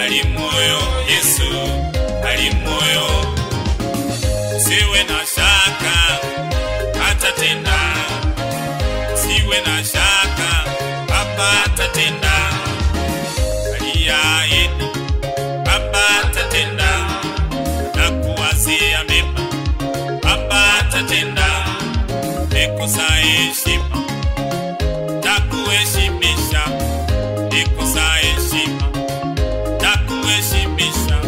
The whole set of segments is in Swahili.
ali moyo Yesu ali moyo. Siwe na shaka atatenda, siwe na shaka Baba atatenda. Aliahidi Baba atatenda, na kuwazia mema Baba atatenda. Nikusa heshima na kuheshimisha, nikusa heshima na kuheshimisha.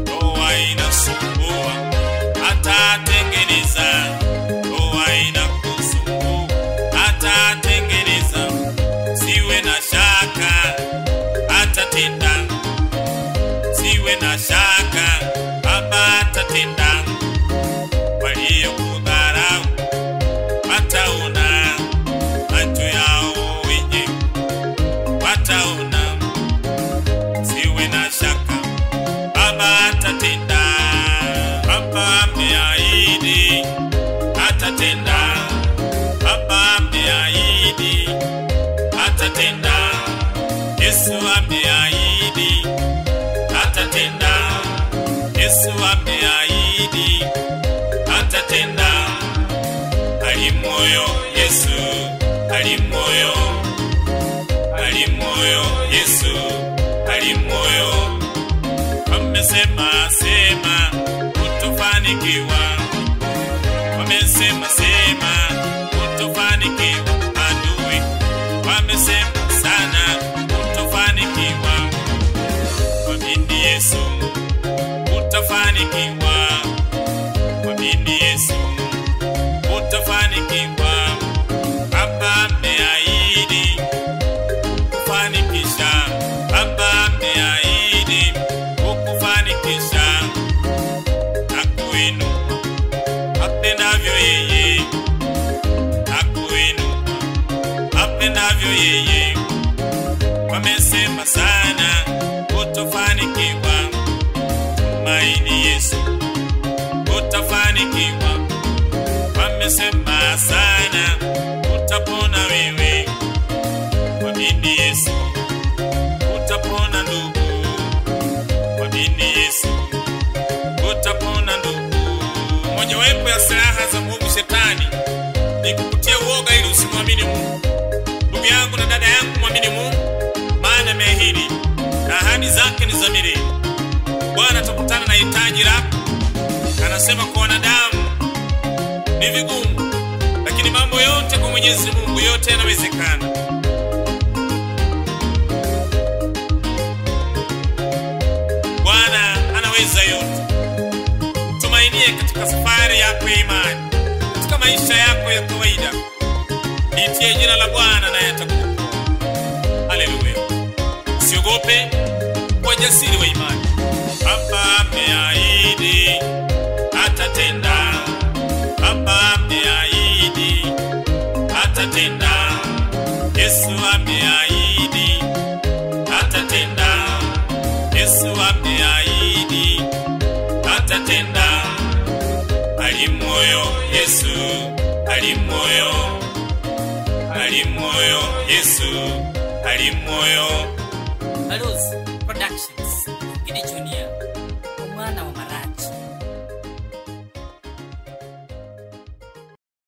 Ndoa inasumbua atatengeneza, ndoa inakusumbua atatengeneza. Siwe na shaka atatenda, siwe na shaka Baba atatenda. Waliokudharau wataona, macho yao wenyewe wataona. Siwe na shaka Baba atatenda, Baba ameahidi atatenda, Baba ameahidi atatenda. Yesu ameahidi atatenda, Yesu ameahidi atatenda. Ali moyo Yesu, ali moyo Yesu, ali moyo. Wamesema sema utofanikiwa, wamesema sema utofanikiwa. Adui wamesema sana utofanikiwa. Mwamini Yesu utafanikiwa, mwamini Yesu utafanikiwa. Baba ameahidi kufanikisha, Baba ameahidi kukufanikisha. Na kuinua apendavyo yeye, na kuinua apendavyo yeye. Wamesema sana utafanikiwa, tumaini Yesu utafanikiwa. Wamesema sana utapona wewe, mwamini Yesu utapona ndugu, mwamini Yesu utapona ndugu. Mojawapo ya silaha za mwovu Shetani ni kukutia uoga ili usimwamini Mungu. Ndugu yangu na dada yangu, mwamini Mungu, maana ameahidi na ahadi zake ni za milele. Bwana atakutana na hitaji lako. Anasema kwa wanadamu ni vigumu, lakini mambo yote kwa Mwenyezi Mungu yote yanawezekana. Bwana anaweza yote. Tumainie katika safari yako ya imani, katika maisha yako ya kawaida. Nitie jina la Bwana naye atakuokoa. Haleluya. Usiogope, kwa jasiri wa imani. Baba ameahidi atatenda, Baba ameahidi atatenda. Yesu ameahidi atatenda, Yesu ameahidi atatenda. Ali moyo Yesu, ali moyo Yesu, ali moyo. Alozi Productions, Gidi Junior, Omwana wa